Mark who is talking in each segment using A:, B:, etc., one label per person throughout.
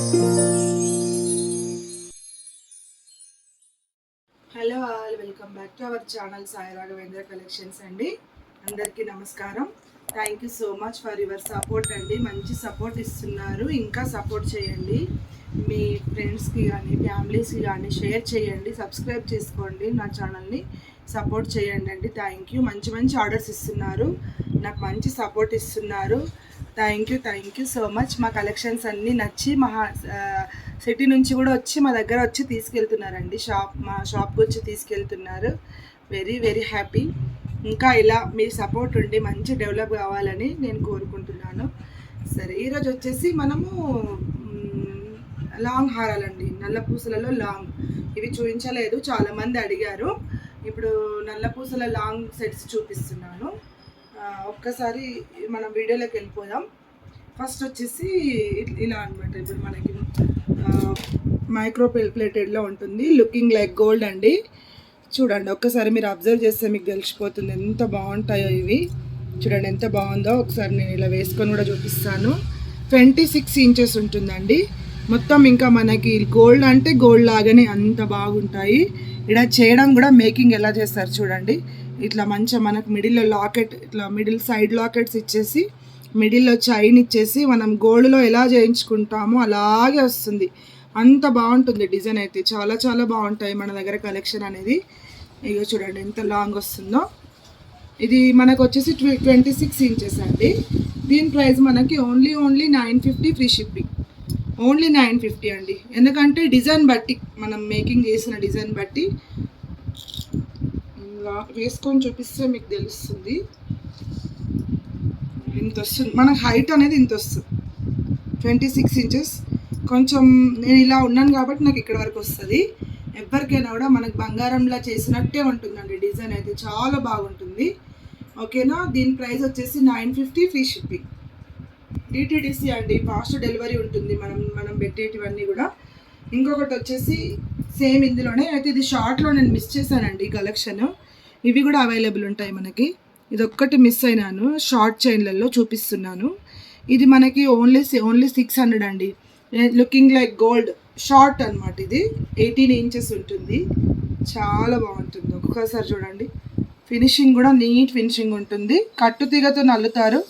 A: Hello all, welcome back to our channel Sai Raghavendra collections అండి. అందరికీ నమస్కారం. Thank you so much for your support అండి. మంచి సపోర్ట్ ఇస్తున్నారు, ఇంకా సపోర్ట్ చేయండి. మీ ఫ్రెండ్స్కి కానీ ఫ్యామిలీస్కి కానీ షేర్ చేయండి, సబ్స్క్రైబ్ చేసుకోండి, నా ఛానల్ని సపోర్ట్ చేయండి అండి. Thank you. మంచి మంచి ఆర్డర్స్ ఇస్తున్నారు, నాకు మంచి సపోర్ట్ ఇస్తున్నారు. Thank you so much. మా కలెక్షన్స్ అన్నీ నచ్చి సిటీ నుంచి కూడా వచ్చి మా దగ్గర వచ్చి తీసుకెళ్తున్నారండి. మా షాప్కి వచ్చి తీసుకెళ్తున్నారు. Very very happy. ఇంకా ఇలా మీ సపోర్ట్ ఉండి మంచి డెవలప్ కావాలని నేను కోరుకుంటున్నాను. సరే, ఈరోజు వచ్చేసి మనము లాంగ్ హారాలండి, నల్ల పూసలలో లాంగ్. ఇవి చూపించలేదు, చాలామంది అడిగారు. ఇప్పుడు నల్ల పూసల లాంగ్ సెట్స్ చూపిస్తున్నాను. ఒక్కసారి మనం వీడియోలోకి వెళ్ళిపోదాం. ఫస్ట్ వచ్చేసి ఇలా అనమాట. ఇప్పుడు మనకి మైక్రో ప్లేటెడ్లో ఉంటుంది, లుకింగ్ లైక్ గోల్డ్ అండి. చూడండి, ఒక్కసారి మీరు అబ్జర్వ్ చేస్తే మీకు తెలిసిపోతుంది ఎంత బాగుంటాయో ఇవి. చూడండి ఎంత బాగుందో. ఒకసారి నేను ఇలా వేసుకొని కూడా చూపిస్తాను. 26 ఇంచెస్ ఉంటుందండి మొత్తం. ఇంకా మనకి గోల్డ్ అంటే గోల్డ్ లాగానే అంత బాగుంటాయి. ఇలా చేయడం కూడా మేకింగ్ ఎలా చేస్తారు చూడండి. ఇట్లా మంచిగా మనకు మిడిల్లో లాకెట్, ఇట్లా మిడిల్ సైడ్ లాకెట్స్ ఇచ్చేసి మిడిల్లో చైన్ ఇచ్చేసి మనం గోల్డ్లో ఎలా చేయించుకుంటామో అలాగే వస్తుంది. అంత బాగుంటుంది డిజైన్ అయితే. చాలా చాలా బాగుంటాయి మన దగ్గర కలెక్షన్ అనేది. ఇగో చూడండి ఎంత లాంగ్ వస్తుందో. ఇది మనకు వచ్చేసి 26 ఇంచెస్ అండి. దీని ప్రైస్ మనకి ఓన్లీ 950 ఫ్రీ షిప్పింగ్. ఓన్లీ 950 అండి. ఎందుకంటే డిజైన్ బట్టి, మనం మేకింగ్ చేసిన డిజైన్ బట్టి వేసుకొని చూపిస్తే మీకు తెలుస్తుంది. ఇంత వస్తుంది మనకు హైట్ అనేది, ఇంత వస్తుంది 26 ఇంచెస్. కొంచెం నేను ఇలా ఉన్నాను కాబట్టి నాకు ఇక్కడ వరకు వస్తుంది. ఎవరికైనా కూడా మనకు బంగారంలా చేసినట్టే ఉంటుందండి. డిజైన్ అయితే చాలా బాగుంటుంది. ఓకేనా. దీని ప్రైస్ వచ్చేసి 950 ఫ్రీ షిప్పింగ్. డిటిడిసి అండి, ఫాస్ట్ డెలివరీ ఉంటుంది మనం పెట్టేటివన్నీ కూడా. ఇంకొకటి వచ్చేసి సేమ్ ఇందులోనే అయితే, ఇది షార్ట్లో నేను మిస్ చేశానండి కలెక్షన్. ఇవి కూడా అవైలబుల్ ఉంటాయి మనకి. ఇది ఒక్కటి మిస్ అయినాను, షార్ట్ చైన్లలో చూపిస్తున్నాను. ఇది మనకి ఓన్లీ 600 అండి. లుకింగ్ లైక్ గోల్డ్ షార్ట్ అనమాట. ఇది 18 ఇంచెస్ ఉంటుంది. చాలా బాగుంటుంది. ఒక్కసారి చూడండి, ఫినిషింగ్ కూడా నీట్ ఫినిషింగ్ ఉంటుంది. కట్టు తీగతో నల్లుతారు.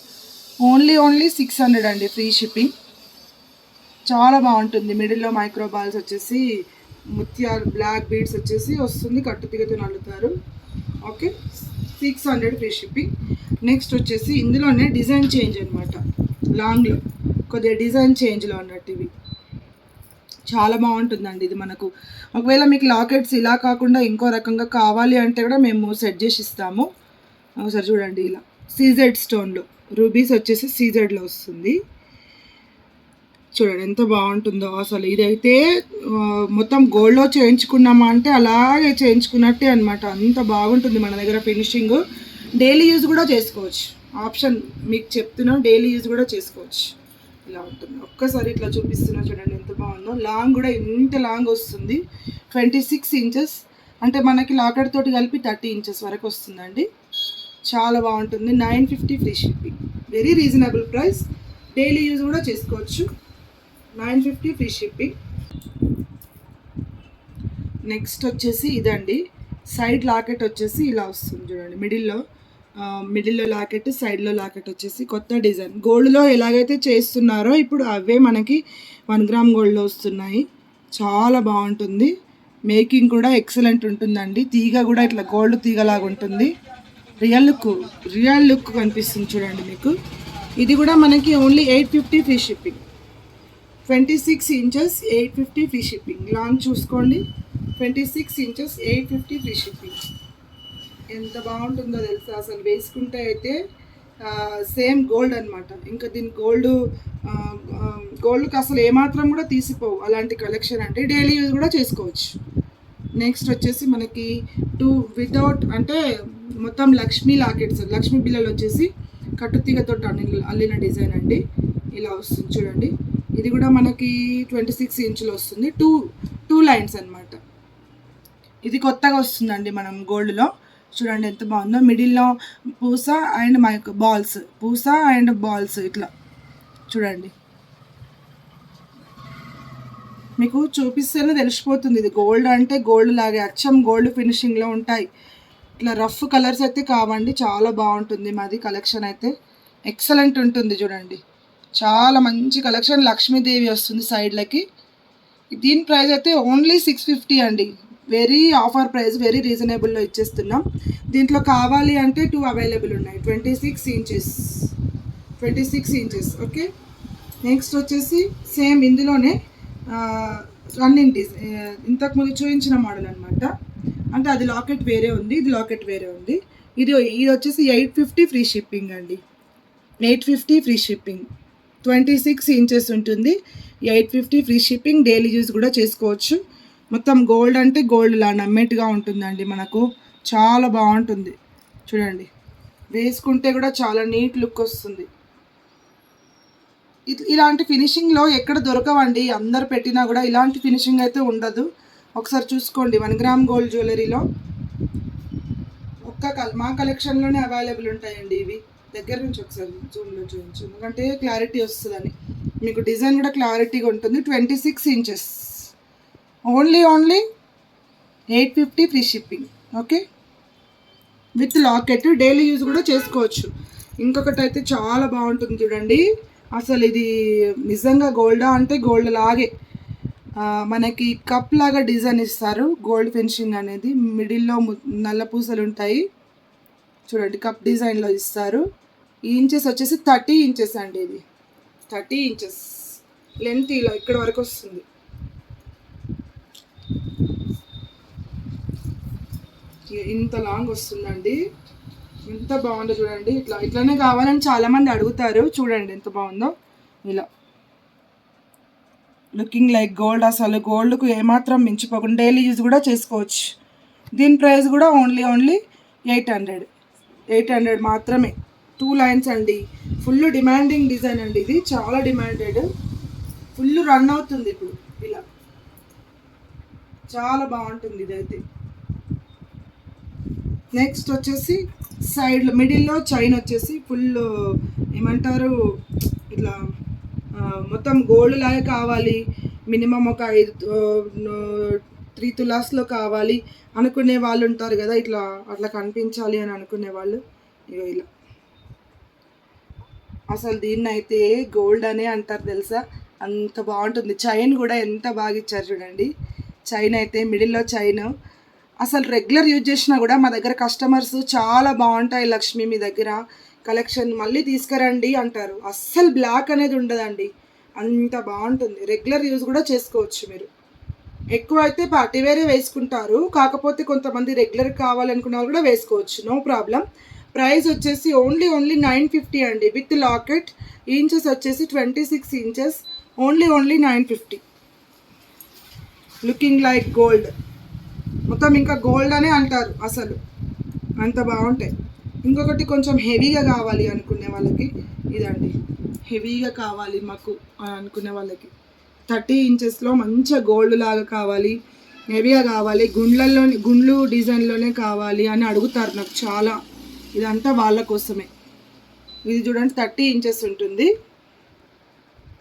A: ఓన్లీ 600 అండి ఫ్రీ షిప్పింగ్. చాలా బాగుంటుంది. మిడిల్లో మైక్రో బాల్స్ వచ్చేసి ముత్యాలు, బ్లాక్ బీడ్స్ వచ్చేసి వస్తుంది. కట్టు తీగతో నల్లుతారు. Okay, 600 free shipping. నెక్స్ట్ వచ్చేసి ఇందులోనే డిజైన్ చేంజ్ అనమాట. లాంగ్లో కొద్దిగా డిజైన్ చేంజ్లో అన్నట్టు ఇవి. చాలా బాగుంటుందండి ఇది. మనకు ఒకవేళ మీకు లాకెట్స్ ఇలా కాకుండా ఇంకో రకంగా కావాలి అంటే కూడా మేము సెట్ చేసి ఇస్తాము. ఒకసారి చూడండి, ఇలా సీజెడ్ స్టోన్లో రూబీస్ వచ్చేసి సీజెడ్లో వస్తుంది. చూడండి ఎంత బాగుంటుందో అసలు. ఇదైతే మొత్తం గోల్డ్లో చేయించుకున్నామా అంటే అలాగే చేయించుకున్నట్టే అనమాట. అంత బాగుంటుంది మన దగ్గర ఫినిషింగ్. డైలీ యూజ్ కూడా చేసుకోవచ్చు. ఆప్షన్ మీకు చెప్తున్నాం, డైలీ యూజ్ కూడా చేసుకోవచ్చు. ఇలా ఉంటుంది. ఒక్కసారి ఇట్లా చూపిస్తున్నా చూడండి ఎంత బాగుందో. లాంగ్ కూడా ఇంత లాంగ్ వస్తుంది. 26 ఇంచెస్ అంటే మనకి లాకెట్ తోటి కలిపి 30 ఇంచెస్ వరకు వస్తుందండి. చాలా బాగుంటుంది. 950 free shipping. Very reasonable price. Daily use కూడా చేసుకోవచ్చు. 950 ఫ్రీ షిప్పింగ్. నెక్స్ట్ వచ్చేసి ఇదండి, సైడ్ లాకెట్ వచ్చేసి ఇలా వస్తుంది చూడండి. మిడిల్లో లాకెట్, సైడ్లో లాకెట్ వచ్చేసి కొత్త డిజైన్. గోల్డ్లో ఎలాగైతే చేస్తున్నారో ఇప్పుడు అవే మనకి 1 గ్రామ్ గోల్డ్లో వస్తున్నాయి. చాలా బాగుంటుంది. మేకింగ్ కూడా ఎక్సలెంట్ ఉంటుందండి. తీగ కూడా ఇట్లా గోల్డ్ తీగలాగా ఉంటుంది. రియల్ లుక్ కనిపిస్తుంది చూడండి మీకు. ఇది కూడా మనకి only 850 free shipping. 26 inches 850 free shipping. Long చూసుకోండి. 26 ఇంచెస్ 850 ఫ్రీ షిప్పింగ్. ఎంత బాగుంటుందో తెలుసా అసలు. వేసుకుంటే అయితే సేమ్ గోల్డ్ అనమాట. ఇంకా దీని గోల్డ్కి అసలు ఏమాత్రం కూడా తీసిపోవు. అలాంటి కలెక్షన్ అంటే డైలీ యూజ్ కూడా చేసుకోవచ్చు. నెక్స్ట్ వచ్చేసి మనకి వితౌట్ అంటే మొత్తం లక్ష్మీ లాకెట్స్, లక్ష్మీ బిల్లలు వచ్చేసి కట్టుతీగతో అల్లిన డిజైన్ అండి. ఇలా వస్తుంది చూడండి. ఇది కూడా మనకి 26 ఇంచులు వస్తుంది. టూ లైన్స్ అనమాట. ఇది కొత్తగా వస్తుందండి మనం గోల్డ్లో. చూడండి ఎంత బాగుందో. మిడిల్లో పూస అండ్ బాల్స్ ఇట్లా చూడండి. మీకు చూపిస్తేనే తెలిసిపోతుంది, ఇది గోల్డ్ అంటే గోల్డ్ లాగే అచ్చం గోల్డ్ ఫినిషింగ్లో ఉంటాయి. ఇట్లా రఫ్ కలర్స్ అయితే కావండి, చాలా బాగుంటుంది మాది కలెక్షన్ అయితే. ఎక్సలెంట్ ఉంటుంది చూడండి, చాలా మంచి కలెక్షన్. లక్ష్మీదేవి వస్తుంది సైడ్లకి. దీని ప్రైస్ అయితే ఓన్లీ 650 అండి. వెరీ ఆఫర్ ప్రైస్, వెరీ రీజనబుల్లో ఇచ్చేస్తున్నాం. దీంట్లో కావాలి అంటే 2 అవైలబుల్ ఉన్నాయి, 26 ఇంచెస్. ఓకే, నెక్స్ట్ వచ్చేసి సేమ్ ఇందులోనే రన్నింగ్ ఇంతకుముందు చూపించిన మోడల్ అనమాట. అంటే అది లాకెట్ వేరే ఉంది, ఇది లాకెట్ వేరే ఉంది. ఇది వచ్చేసి 850 ఫ్రీ షిప్పింగ్ అండి. 850 ఫ్రీ షిప్పింగ్, 26 ఇంచెస్ ఉంటుంది. 850 ఫ్రీ షిప్పింగ్. డైలీ యూజ్ కూడా చేసుకోవచ్చు. మొత్తం గోల్డ్ అంటే గోల్డ్ లా నమ్మేట్టుగా ఉంటుందండి మనకు, చాలా బాగుంటుంది చూడండి. వేసుకుంటే కూడా చాలా నీట్ లుక్ వస్తుంది. ఇలాంటి ఫినిషింగ్లో ఎక్కడ దొరకవండి, అందరు పెట్టినా కూడా ఇలాంటి ఫినిషింగ్ అయితే ఉండదు. ఒకసారి చూసుకోండి, 1 గ్రామ్ గోల్డ్ జ్యువెలరీలో మా కలెక్షన్లోనే అవైలబుల్ ఉంటాయండి ఇవి. దగ్గర నుంచి ఒకసారి జూమ్లో చూపించు, ఎందుకంటే క్లారిటీ వస్తుందని. మీకు డిజైన్ కూడా క్లారిటీగా ఉంటుంది. 26 inches, only 850 free shipping. Okay, with locket. Daily use కూడా చేసుకోవచ్చు. ఇంకొకటి అయితే చాలా బాగుంటుంది చూడండి, అసలు ఇది నిజంగా గోల్డా అంటే గోల్డ్ లాగే. మనకి కప్ లాగా డిజైన్ ఇస్తారు, గోల్డ్ ఫినిషింగ్ అనేది. మిడిల్లో నల్ల పూసలు ఉంటాయి చూడండి, కప్ డిజైన్లో ఇస్తారు. ఈ ఇంచెస్ వచ్చేసి 30 ఇంచెస్ అండి. ఇది 30 ఇంచెస్ లెంత్, ఇలా ఇక్కడ వరకు వస్తుంది. ఇంత లాంగ్ వస్తుందండి, ఎంత బాగుందో చూడండి. ఇట్లానే కావాలని చాలామంది అడుగుతారు. చూడండి ఎంత బాగుందో, ఇలా లుకింగ్ లైక్ గోల్డ్. అసలు గోల్డ్కు ఏమాత్రం మించిపోకుండా డైలీ యూజ్ కూడా చేసుకోవచ్చు. దీని ప్రైస్ కూడా ఓన్లీ 800 మాత్రమే. 2 లైన్స్ అండి, ఫుల్ డిమాండింగ్ డిజైన్ అండి. ఇది చాలా డిమాండెడ్, ఫుల్ రన్ అవుతుంది ఇప్పుడు. ఇలా చాలా బాగుంటుంది ఇదైతే. నెక్స్ట్ వచ్చేసి సైడ్లో మిడిల్లో చైన్ వచ్చేసి ఫుల్ ఏమంటారు, ఇట్లా మొత్తం గోల్డ్ లాగా కావాలి, మినిమం ఒక 3 తులాస్లో కావాలి అనుకునే వాళ్ళు ఉంటారు కదా, అట్లా కనిపించాలి అని అనుకునే వాళ్ళు. ఇలా అసలు దీన్ని అయితే గోల్డ్ అనే అంటారు తెలుసా, అంత బాగుంటుంది. చైన్ కూడా ఎంత బాగా ఇచ్చారు చూడండి. చైన్ అయితే మిడిల్లో చైన్, అసలు రెగ్యులర్ యూజ్ చేసినా కూడా మా దగ్గర కస్టమర్స్ చాలా బాగుంటాయి లక్ష్మి, మీ దగ్గర కలెక్షన్ మళ్ళీ తీసుకురండి అంటారు. అస్సలు బ్లాక్ అనేది ఉండదండి, అంత బాగుంటుంది. రెగ్యులర్ యూజ్ కూడా చేసుకోవచ్చు మీరు. ఎక్కువ అయితే పార్టీ వేరే వేసుకుంటారు, కాకపోతే కొంతమంది రెగ్యులర్ కావాలనుకున్న వాళ్ళు కూడా వేసుకోవచ్చు, నో ప్రాబ్లం. ప్రైస్ వచ్చేసి ఓన్లీ 950 అండి, విత్ లాకెట్. ఇంచెస్ వచ్చేసి 26 inches, only 950. Looking like gold, మొత్తం ఇంకా గోల్డ్ అనే అంటారు అసలు, అంత బాగుంటాయి. ఇంకొకటి కొంచెం హెవీగా కావాలి అనుకునే వాళ్ళకి ఇదండి, హెవీగా కావాలి మాకు అనుకునే వాళ్ళకి 30 ఇంచెస్లో మంచిగా గోల్డ్ లాగా కావాలి, హెవీగా కావాలి, గుండ్లు డిజైన్లోనే కావాలి అని అడుగుతారు నాకు చాలా. ఇదంతా వాళ్ళ కోసమే. ఇది చూడండి 30 ఇంచెస్ ఉంటుంది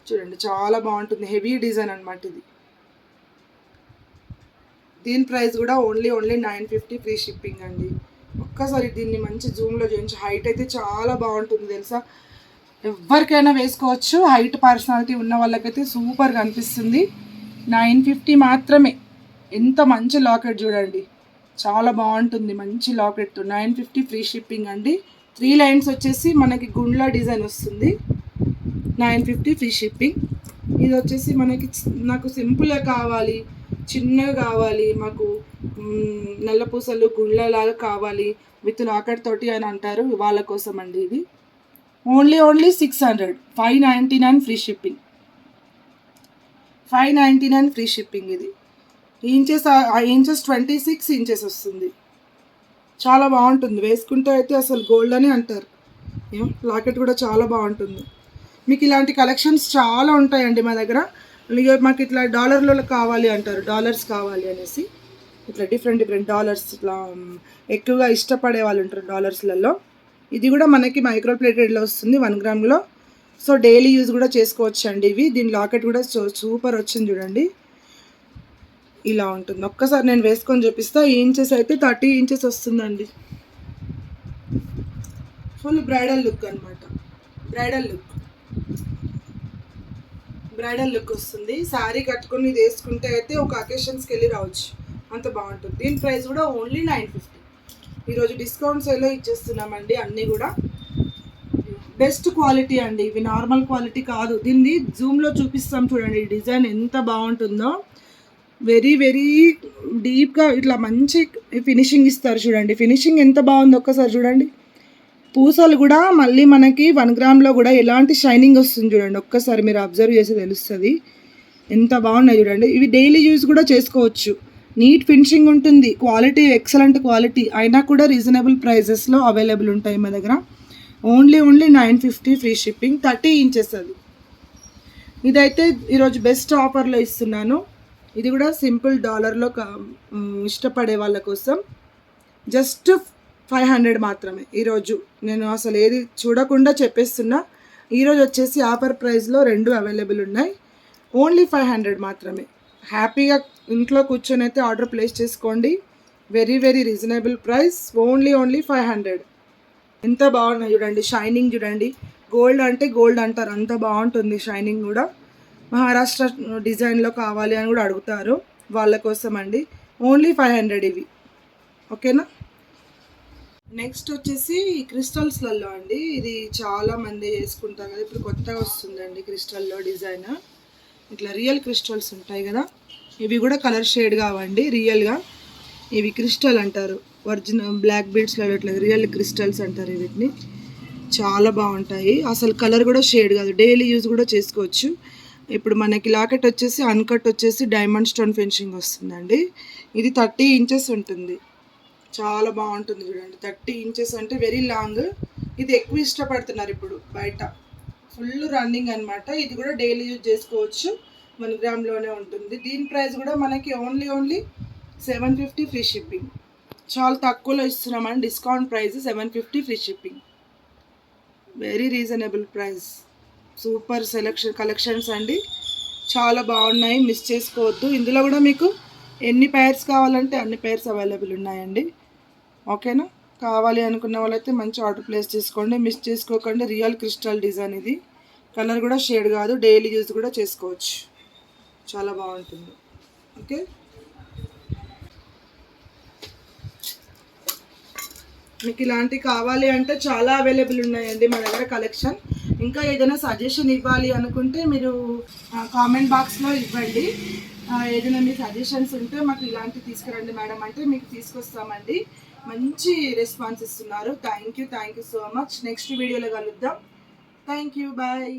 A: చూడండి, చాలా బాగుంటుంది. హెవీ డిజైన్ అనమాట ఇది. దీని ప్రైస్ కూడా ఓన్లీ 950 ఫ్రీ షిప్పింగ్ అండి. ఒక్కసారి దీన్ని మంచి జూమ్లో చూపించి, హైట్ అయితే చాలా బాగుంటుంది తెలుసా, ఎవరికైనా వేసుకోవచ్చు. హైట్ పర్సనాలిటీ ఉన్న వాళ్ళకైతే సూపర్గా అనిపిస్తుంది. 950 మాత్రమే. ఎంత మంచి లాకెట్ చూడండి, చాలా బాగుంటుంది, మంచి లాకెట్. 950 ఫ్రీ షిప్పింగ్ అండి. 3 లైన్స్ వచ్చేసి మనకి గుండ్ల డిజైన్ వస్తుంది, 950 ఫ్రీ షిప్పింగ్. ఇది వచ్చేసి నాకు సింపుల్గా కావాలి, చిన్నగా కావాలి, మాకు నల్లపూసలు గుళ్ళలాగా కావాలి విత్ లాకెట్ తోటి అని అంటారు, వాళ్ళ కోసం అండి ఇది. Only 600, 599 free shipping, 599 free shipping. ఇది ఇంచెస్ 26 ఇంచెస్ వస్తుంది, చాలా బాగుంటుంది. వేసుకుంటే అయితే అసలు గోల్డ్ అని అంటారు. లాకెట్ కూడా చాలా బాగుంటుంది. మీకు ఇలాంటి కలెక్షన్స్ చాలా ఉంటాయండి మా దగ్గర. మాకు ఇట్లా డాలర్లలో కావాలి అంటారు, డాలర్స్ కావాలి అనేసి ఇట్లా డిఫరెంట్ డాలర్స్ ఇట్లా ఎక్కువగా ఇష్టపడే వాళ్ళు ఉంటారు డాలర్స్లలో. ఇది కూడా మనకి మైక్రో ప్లేటెడ్లో వస్తుంది 1 గ్రామ్లో. సో డైలీ యూజ్ కూడా చేసుకోవచ్చు అండి ఇవి. దీని లాకెట్ కూడా సూపర్ వచ్చింది చూడండి. ఇలా ఉంటుంది. ఒక్కసారి నేను వేసుకొని చూపిస్తా. ఈ ఇంచెస్ అయితే 30 ఇంచెస్ వస్తుందండి. ఫుల్ బ్రైడల్ లుక్ అనమాట. బ్రైడల్ లుక్ వస్తుంది. శారీ కట్టుకొని ఇది వేసుకుంటే అయితే ఒక అకేషన్స్కి వెళ్ళి రావచ్చు, అంత బాగుంటుంది. దీని ప్రైస్ కూడా ఓన్లీ 950. ఈరోజు డిస్కౌంట్ సేల్లో ఇచ్చేస్తున్నామండి. అన్నీ కూడా బెస్ట్ క్వాలిటీ అండి, ఇవి నార్మల్ క్వాలిటీ కాదు. దీన్ని జూమ్లో చూపిస్తాం చూడండి, డిజైన్ ఎంత బాగుంటుందో. వెరీ వెరీ డీప్గా ఇట్లా మంచి ఫినిషింగ్ ఇస్తారు చూడండి. ఫినిషింగ్ ఎంత బాగుందో ఒక్కసారి చూడండి. పూసలు కూడా మళ్ళీ మనకి 1 గ్రామ్లో కూడా ఎలాంటి షైనింగ్ వస్తుంది చూడండి. ఒక్కసారి మీరు అబ్జర్వ్ చేసి తెలుస్తుంది ఎంత బాగున్నాయి చూడండి. ఇవి డైలీ యూజ్ కూడా చేసుకోవచ్చు. నీట్ ఫినిషింగ్ ఉంటుంది, క్వాలిటీ ఎక్సలెంట్ క్వాలిటీ, అయినా కూడా రీజనబుల్ ప్రైజెస్లో అవైలబుల్ ఉంటాయి మా దగ్గర. Only 950 free shipping. 30 ఇంచెస్ అది. ఇదైతే ఈరోజు బెస్ట్ ఆఫర్లో ఇస్తున్నాను. ఇది కూడా సింపుల్ డాలర్లో ఇష్టపడే వాళ్ళ కోసం జస్ట్ 500 మాత్రమే. ఈరోజు నేను అసలు ఏది చూడకుండా చెప్పేస్తున్నా. ఈరోజు వచ్చేసి ఆఫర్ ప్రైస్లో 2 అవైలబుల్ ఉన్నాయి. ఓన్లీ 500 మాత్రమే. హ్యాపీగా ఇంట్లో కూర్చొని అయితే ఆర్డర్ ప్లేస్ చేసుకోండి. Very very reasonable price. Only 500. ఎంత బాగున్నాయి చూడండి. షైనింగ్ చూడండి. గోల్డ్ అంటే గోల్డ్ అంటారు, అంత బాగుంటుంది షైనింగ్ కూడా. మహారాష్ట్ర డిజైన్లో కావాలి అని కూడా అడుగుతారు, వాళ్ళ కోసం అండి. ఓన్లీ 500 ఇవి. ఓకేనా. నెక్స్ట్ వచ్చేసి క్రిస్టల్స్లలో అండి. ఇది చాలామంది వేసుకుంటారు కదా, ఇప్పుడు కొత్తగా వస్తుందండి క్రిస్టల్లో డిజైన్. ఇట్లా రియల్ క్రిస్టల్స్ ఉంటాయి కదా, ఇవి కూడా కలర్ షేడ్ కావండి. రియల్గా ఇవి క్రిస్టల్ అంటారు. ఒరిజినల్ బ్లాక్ బీడ్స్లో ఇట్లా రియల్ క్రిస్టల్స్ అంటారు వీటిని. చాలా బాగుంటాయి. అసలు కలర్ కూడా షేడ్ కాదు, డైలీ యూజ్ కూడా చేసుకోవచ్చు. ఇప్పుడు మనకి లాకెట్ వచ్చేసి అన్కట్ వచ్చేసి డైమండ్ స్టోన్ ఫినిషింగ్ వస్తుందండి. ఇది 30 ఇంచెస్ ఉంటుంది. చాలా బాగుంటుంది చూడండి. 30 ఇంచెస్ అంటే వెరీ లాంగ్. ఇది ఎక్కువ ఇష్టపడుతున్నారు ఇప్పుడు బయట, ఫుల్ రన్నింగ్ అనమాట. ఇది కూడా డైలీ యూజ్ చేసుకోవచ్చు. 1 గ్రామ్లోనే ఉంటుంది. దీని ప్రైస్ కూడా మనకి ఓన్లీ 750 ఫ్రీ షిప్పింగ్. చాలా తక్కువలో ఇస్తున్నామండి. Discount price 750 free shipping. Very reasonable price. Super collections అండి, చాలా బాగున్నాయి, మిస్ చేసుకోవద్దు. ఇందులో కూడా మీకు ఎన్ని పైర్స్ కావాలంటే అన్ని పైర్స్ అవైలబుల్ ఉన్నాయండి. ఓకేనా. కావాలి అనుకున్న వాళ్ళైతే మంచి ఆర్డర్ ప్లేస్ చేసుకోండి, మిస్ చేసుకోకండి. రియల్ క్రిస్టల్ డిజైన్ ఇది. కలర్ కూడా షేడ్ కాదు, డైలీ యూజ్ కూడా చేసుకోవచ్చు. చాలా బాగుంటుంది. ఓకే. మీకు ఇలాంటివి కావాలి అంటే చాలా అవైలబుల్ ఉన్నాయండి మా దగ్గర కలెక్షన్. ఇంకా ఏదైనా సజెషన్ ఇవ్వాలి అనుకుంటే మీరు కామెంట్ బాక్స్లో ఇవ్వండి. ఏదైనా మీ సజెషన్స్ ఉంటే మాకు ఇలాంటివి తీసుకురండి మేడం అంటే మీకు తీసుకొస్తామండి. మంచి రెస్పాన్స్ ఇస్తున్నారు. Thank you so much. Next వీడియోలో కలుద్దాం. Thank you. బాయ్.